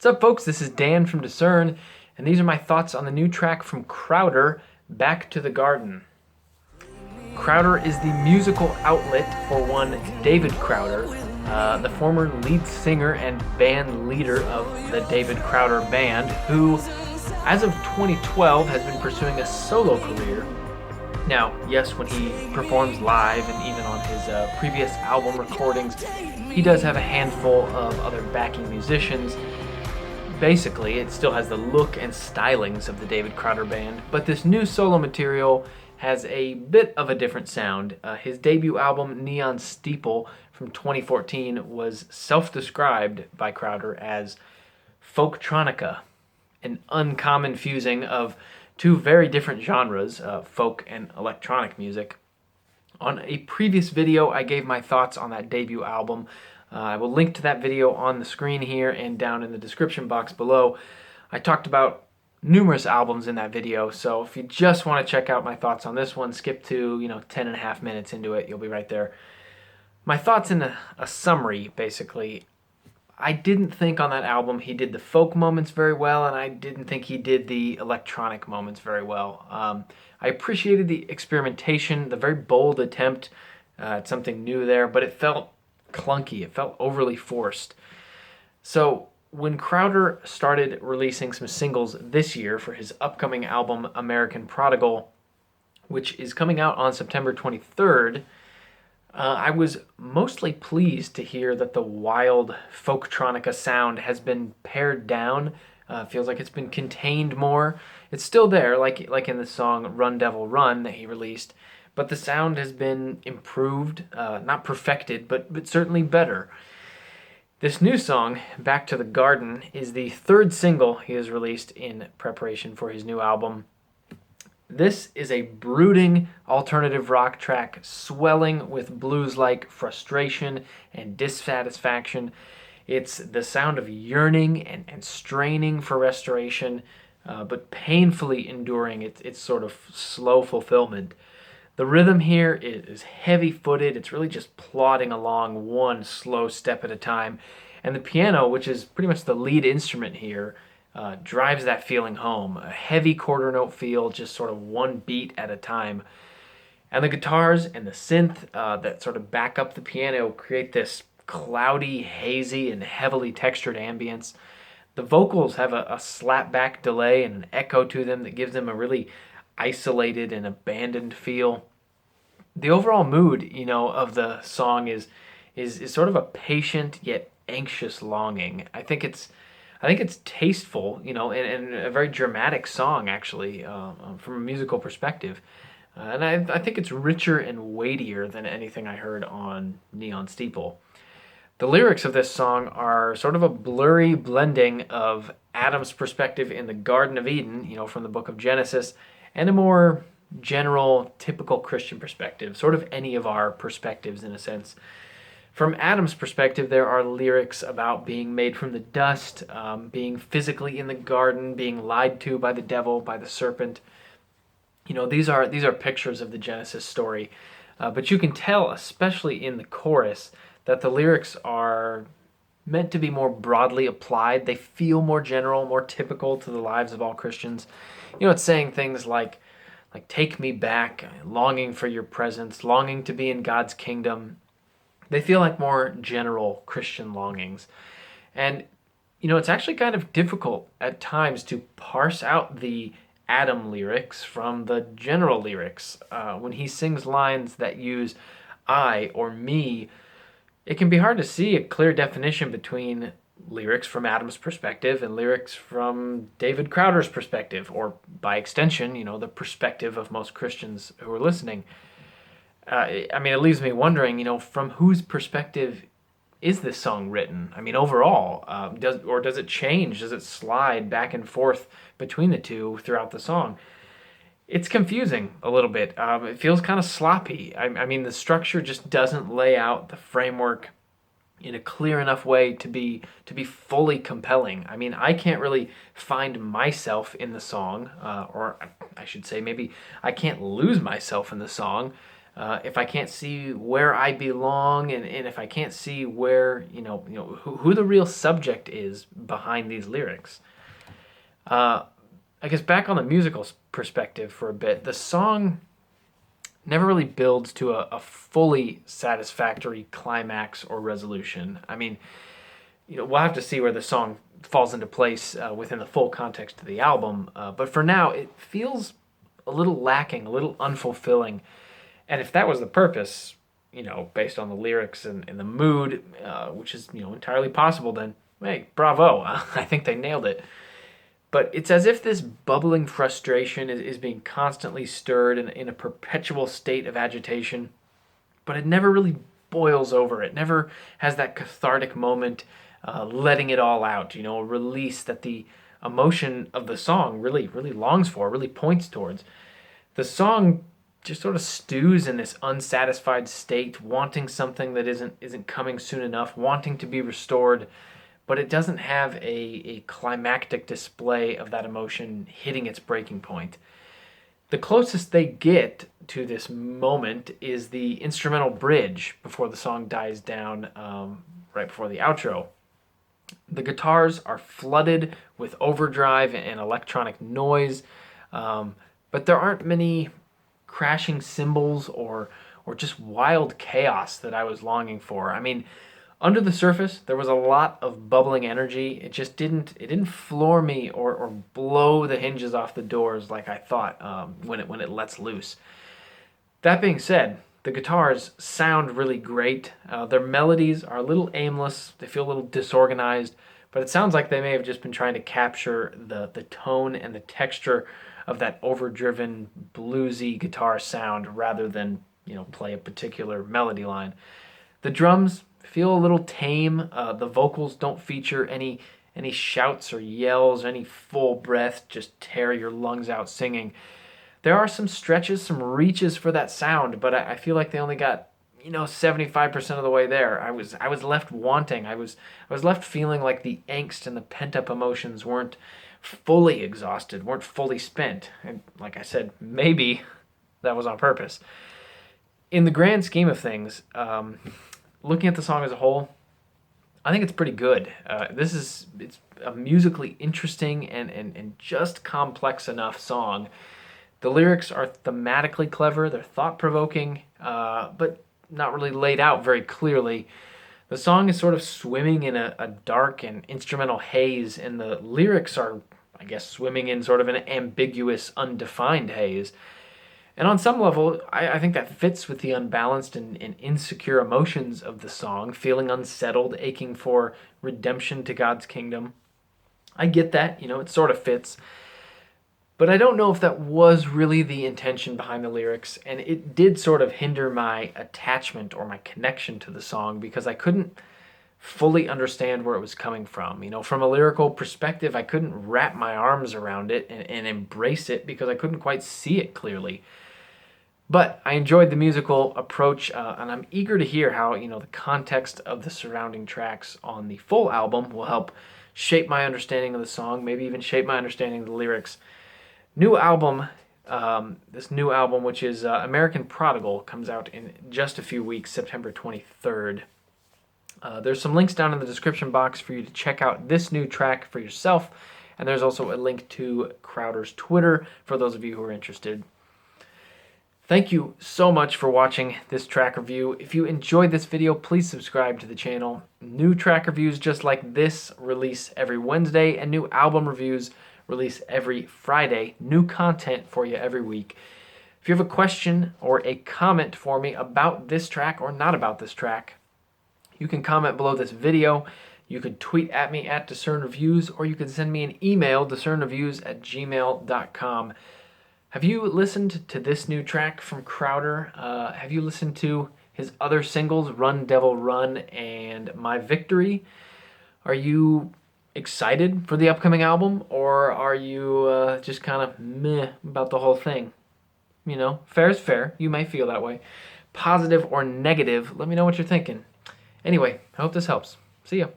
What's up, folks? This is Dan from Discern, and these are my thoughts on the new track from Crowder, Back to the Garden. Crowder is the musical outlet for one David Crowder, the former lead singer and band leader of the David Crowder Band, who, as of 2012, has been pursuing a solo career. Now, yes, when he performs live and even on his previous album recordings, he does have a handful of other backing musicians. Basically, it still has the look and stylings of the David Crowder Band, but this new solo material has a bit of a different sound. His debut album, Neon Steeple, from 2014, was self-described by Crowder as folktronica, an uncommon fusing of two very different genres, folk and electronic music. On a previous video, I gave my thoughts on that debut album. I will link to that video on the screen here and down in the description box below. I talked about numerous albums in that video, so if you just want to check out my thoughts on this one, skip to 10 and a half minutes into it. You'll be right there. My thoughts in a summary, basically. I didn't think on that album he did the folk moments very well, and I didn't think he did the electronic moments very well. I appreciated the experimentation, the very bold attempt at something new there, but it felt clunky. It felt overly forced. So when Crowder started releasing some singles this year for his upcoming album American Prodigal, which is coming out on September 23rd, I was mostly pleased to hear that the wild folktronica sound has been pared down. Feels like it's been contained more. It's still there, like in the song Run Devil Run that he released, but the sound has been improved, not perfected, but certainly better. This new song, Back to the Garden, is the third single he has released in preparation for his new album. This is a brooding alternative rock track swelling with blues-like frustration and dissatisfaction. It's the sound of yearning and straining for restoration, but painfully enduring its sort of slow fulfillment. The rhythm here is heavy-footed. It's really just plodding along one slow step at a time. And the piano, which is pretty much the lead instrument here, drives that feeling home. A heavy quarter note feel, just sort of one beat at a time. And the guitars and the synth that sort of back up the piano create this cloudy, hazy, and heavily textured ambience. The vocals have a slap-back delay and an echo to them that gives them a really isolated and abandoned feel. The overall mood, of the song is sort of a patient yet anxious longing. I think it's tasteful, and a very dramatic song, actually, from a musical perspective. And I think it's richer and weightier than anything I heard on Neon Steeple. The lyrics of this song are sort of a blurry blending of Adam's perspective in the Garden of Eden, from the book of Genesis, and a more general, typical Christian perspective, sort of any of our perspectives in a sense. From Adam's perspective, there are lyrics about being made from the dust, being physically in the garden, being lied to by the devil, by the serpent. These are pictures of the Genesis story, but you can tell, especially in the chorus, that the lyrics are meant to be more broadly applied. They feel more general, more typical to the lives of all Christians. It's saying things like take me back, longing for your presence, longing to be in God's kingdom. They feel like more general Christian longings. And, it's actually kind of difficult at times to parse out the Adam lyrics from the general lyrics. When he sings lines that use I or me, it can be hard to see a clear definition between lyrics from Adam's perspective and lyrics from David Crowder's perspective, or by extension, the perspective of most Christians who are listening. It leaves me wondering, from whose perspective is this song written? Overall, does it change? Does it slide back and forth between the two throughout the song? It's confusing a little bit. It feels kind of sloppy. The structure just doesn't lay out the framework in a clear enough way to be fully compelling. I can't really find myself in the song, or I should say maybe I can't lose myself in the song. if I can't see where I belong, and if I can't see where, who the real subject is behind these lyrics. I guess back on the musical perspective for a bit, the song never really builds to a fully satisfactory climax or resolution. I mean, we'll have to see where the song falls into place within the full context of the album. But for now, it feels a little lacking, a little unfulfilling. And if that was the purpose, based on the lyrics and the mood, which is, entirely possible, then, hey, bravo. I think they nailed it. But it's as if this bubbling frustration is being constantly stirred in a perpetual state of agitation, but it never really boils over. It never has that cathartic moment, letting it all out, a release that the emotion of the song really, really longs for, really points towards. The song just sort of stews in this unsatisfied state, wanting something that isn't coming soon enough, wanting to be restored, but it doesn't have a climactic display of that emotion hitting its breaking point. The closest they get to this moment is the instrumental bridge before the song dies down, right before the outro. The guitars are flooded with overdrive and electronic noise, but there aren't many crashing cymbals or just wild chaos that I was longing for. I mean, under the surface, there was a lot of bubbling energy. It just didn't floor me or blow the hinges off the doors like I thought when it lets loose. That being said, the guitars sound really great. Their melodies are a little aimless. They feel a little disorganized, but it sounds like they may have just been trying to capture the tone and the texture of that overdriven, bluesy guitar sound rather than, play a particular melody line. The drums feel a little tame. The vocals don't feature any shouts or yells, any full breath, just tear your lungs out singing. There are some stretches, some reaches for that sound, but I feel like they only got 75% of the way there. I was left wanting. I was left feeling like the angst and the pent up emotions weren't fully exhausted, weren't fully spent. And like I said, maybe that was on purpose. In the grand scheme of things, looking at the song as a whole, I think it's pretty good. It's a musically interesting and just complex enough song. The lyrics are thematically clever, they're thought-provoking, but not really laid out very clearly. The song is sort of swimming in a dark and instrumental haze, and the lyrics are, I guess, swimming in sort of an ambiguous, undefined haze. And on some level, I think that fits with the unbalanced and insecure emotions of the song, feeling unsettled, aching for redemption to God's kingdom. I get that, it sort of fits. But I don't know if that was really the intention behind the lyrics, and it did sort of hinder my attachment or my connection to the song because I couldn't fully understand where it was coming from. From a lyrical perspective, I couldn't wrap my arms around it and embrace it because I couldn't quite see it clearly. But I enjoyed the musical approach, and I'm eager to hear how, the context of the surrounding tracks on the full album will help shape my understanding of the song, maybe even shape my understanding of the lyrics. This new album, which is American Prodigal, comes out in just a few weeks, September 23rd. There's some links down in the description box for you to check out this new track for yourself, and there's also a link to Crowder's Twitter for those of you who are interested. Thank you so much for watching this track review. If you enjoyed this video, please subscribe to the channel. New track reviews just like this release every Wednesday, and new album reviews release every Friday. New content for you every week. If you have a question or a comment for me about this track or not about this track, you can comment below this video. You can tweet at me at discernreviews, or you can send me an email, discernreviews@gmail.com. Have you listened to this new track from Crowder? Have you listened to his other singles, Run Devil Run and My Victory? Are you excited for the upcoming album, or are you just kind of meh about the whole thing? Fair is fair. You may feel that way. Positive or negative, let me know what you're thinking. Anyway, I hope this helps. See ya.